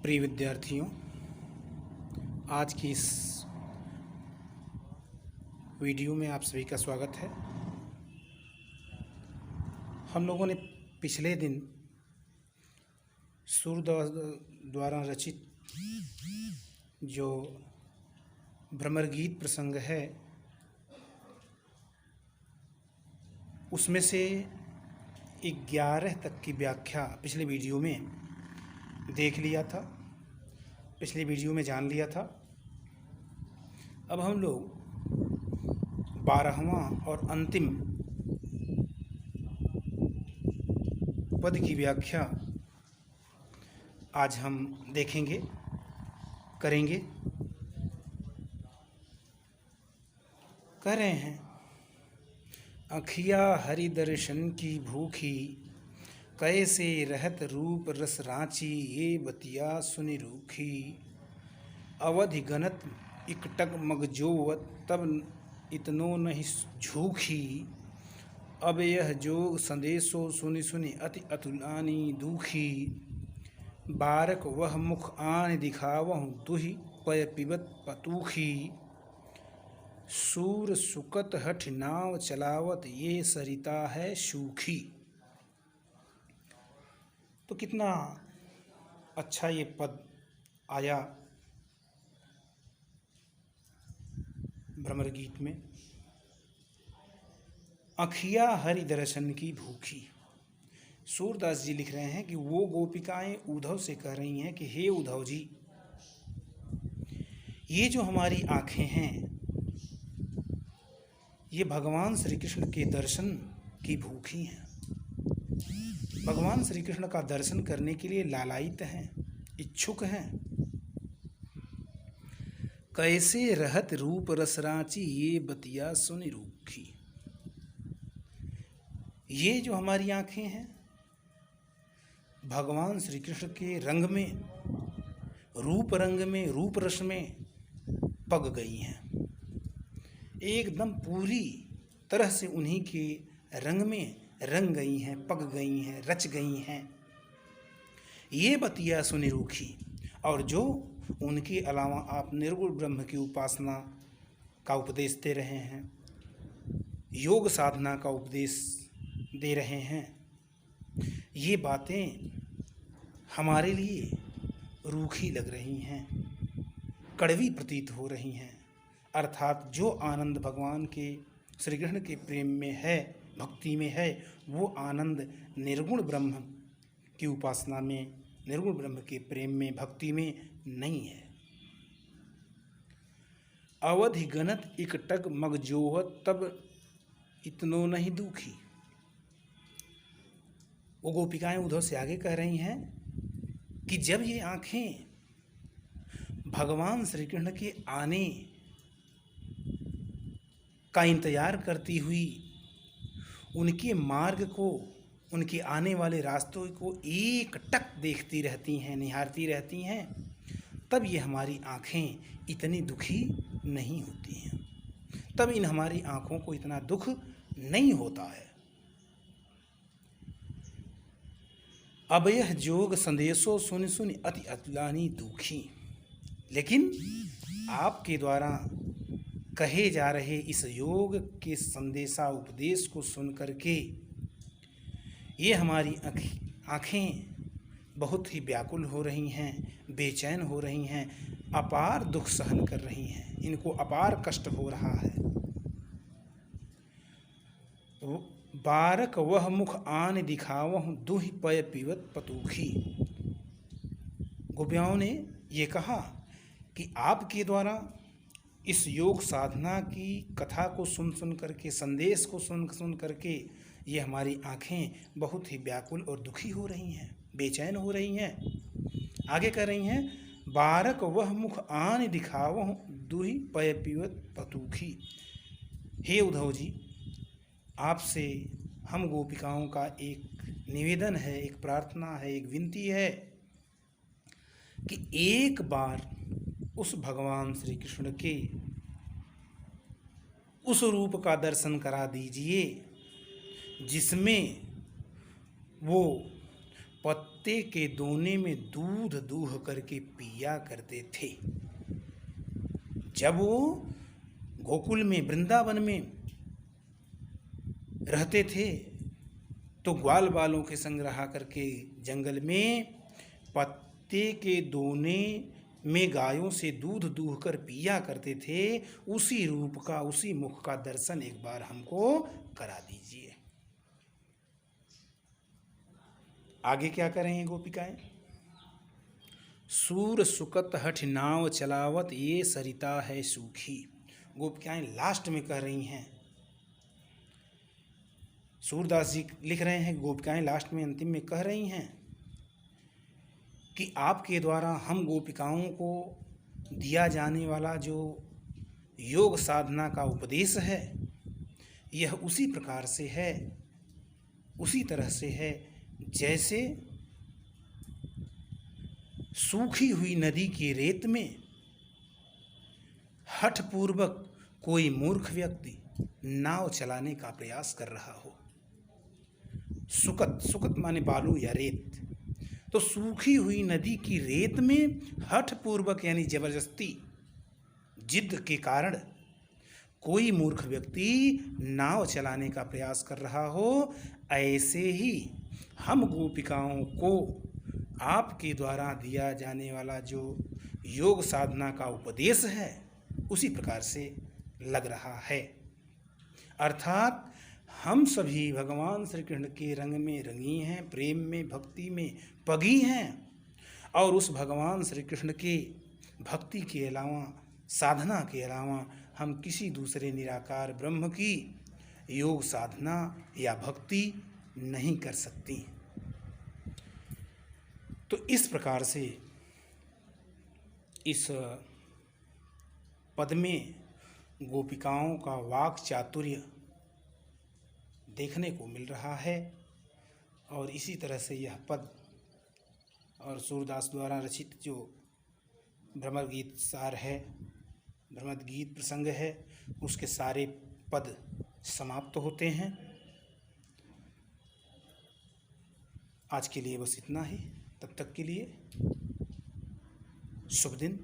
प्रिय विद्यार्थियों, आज की इस वीडियो में आप सभी का स्वागत है। हम लोगों ने पिछले दिन सूरदास द्वारा रचित जो भ्रमर गीत प्रसंग है उसमें से 11 तक की व्याख्या पिछले वीडियो में देख लिया था, पिछले वीडियो में जान लिया था। अब हम लोग 12वां और अंतिम पद की व्याख्या आज हम देखेंगे, करेंगे। कह रहे हैं, अखिया हरि दर्शन की भूखी, कैसे रहत रूप रस रांची, ये बतिया सुनि रूखी। अवधि गनत इकटक मगजोवत, तब इतनो नहीं झूखी। अब यह जोग संदेशो सुनि सुनि अति अतुलानी दुखी। बारक वह मुख आन दिखावहु, दुहि पय पिबत पतूखी। सूर सुकत हठ नाव चलावत, ये सरिता है सूखी। तो कितना अच्छा ये पद आया भ्रमर गीत में। अखिया हरि दर्शन की भूखी। सूरदास जी लिख रहे हैं कि वो गोपिकाएं उद्धव से कह रही हैं कि हे उद्धव जी, ये जो हमारी आंखें हैं ये भगवान श्री कृष्ण के दर्शन की भूखी हैं। भगवान श्री कृष्ण का दर्शन करने के लिए लालायित हैं, इच्छुक हैं। कैसे रहत रूप रस रांची, ये बतिया सुनि रूखी। ये जो हमारी आंखें हैं भगवान श्री कृष्ण के रंग में, रूप रंग में, रूप रस में पग गई हैं, एकदम पूरी तरह से उन्हीं के रंग में रंग गई हैं, पग गई हैं, रच गई हैं। ये बतिया सुनि रूखी। और जो उनके अलावा आप निर्गुण ब्रह्म की उपासना का उपदेश दे रहे हैं, योग साधना का उपदेश दे रहे हैं, ये बातें हमारे लिए रूखी लग रही हैं, कड़वी प्रतीत हो रही हैं। अर्थात जो आनंद भगवान के श्री कृष्ण के प्रेम में है, भक्ति में है, वो आनंद निर्गुण ब्रह्म की उपासना में, निर्गुण ब्रह्म के प्रेम में, भक्ति में नहीं है। अवधि गनत इकटक मगजोहत, तब इतनो नहीं दुखी। वो गोपिकाएं उद्धव से आगे कह रही हैं कि जब ये आंखें भगवान श्री कृष्ण के आने का इंतजार करती हुई उनके मार्ग को, उनके आने वाले रास्तों को एक टक देखती रहती हैं, निहारती रहती हैं, तब ये हमारी आँखें इतनी दुखी नहीं होती हैं, तब इन हमारी आँखों को इतना दुख नहीं होता है। अब यह जोग संदेशो सुनि सुनि अति अतुलानी दुखी। लेकिन आपके द्वारा कहे जा रहे इस योग के संदेशा उपदेश को सुन करके ये हमारी आँखें बहुत ही व्याकुल हो रही हैं, बेचैन हो रही हैं, अपार दुख सहन कर रही हैं, इनको अपार कष्ट हो रहा है। बारक वह मुख आन दिखावहु, दुहि पय पिबत पतूखी। गोपियाओं ने ये कहा कि आपके द्वारा इस योग साधना की कथा को सुन सुन करके, संदेश को सुन सुन करके ये हमारी आँखें बहुत ही व्याकुल और दुखी हो रही हैं, बेचैन हो रही हैं। आगे कह रही हैं, बारक वह मुख आन दिखावहु, दुहि पय पिबत पतूखी। हे उद्धव जी, आपसे हम गोपिकाओं का एक निवेदन है, एक प्रार्थना है, एक विनती है कि एक बार उस भगवान श्री कृष्ण के उस रूप का दर्शन करा दीजिए जिसमें वो पत्ते के दोने में दूध दूह करके पिया करते थे। जब वो गोकुल में, वृंदावन में रहते थे तो ग्वाल बालों के संग रहा करके जंगल में पत्ते के दोने में गायों से दूध दूह कर पिया करते थे। उसी रूप का, उसी मुख का दर्शन एक बार हमको करा दीजिए। आगे क्या करेंगे गोपिकाएं? सूर सुकत हठ नाव चलावत ये सरिता है सूखी। गोपिकाएं लास्ट में कह रही हैं, सूरदास जी लिख रहे हैं, गोपिकाएं लास्ट में अंतिम में कह रही हैं कि आपके द्वारा हम गोपिकाओं को दिया जाने वाला जो योग साधना का उपदेश है, यह उसी प्रकार से है, उसी तरह से है जैसे सूखी हुई नदी की रेत में हठपूर्वक कोई मूर्ख व्यक्ति नाव चलाने का प्रयास कर रहा हो। सुकत, सुकत माने बालू या रेत। तो सूखी हुई नदी की रेत में हठपूर्वक यानी जबरदस्ती, जिद के कारण कोई मूर्ख व्यक्ति नाव चलाने का प्रयास कर रहा हो, ऐसे ही हम गोपिकाओं को आपके द्वारा दिया जाने वाला जो योग साधना का उपदेश है उसी प्रकार से लग रहा है। अर्थात हम सभी भगवान श्री कृष्ण के रंग में रंगी हैं, प्रेम में, भक्ति में पगी हैं, और उस भगवान श्री कृष्ण के भक्ति के अलावा, साधना के अलावा हम किसी दूसरे निराकार ब्रह्म की योग साधना या भक्ति नहीं कर सकती। तो इस प्रकार से इस पद में गोपिकाओं का वाक चातुर्य देखने को मिल रहा है, और इसी तरह से यह पद और सूरदास द्वारा रचित जो भ्रमर गीत सार है, भ्रमर गीत प्रसंग है, उसके सारे पद समाप्त होते हैं। आज के लिए बस इतना ही। तब तक के लिए शुभ दिन।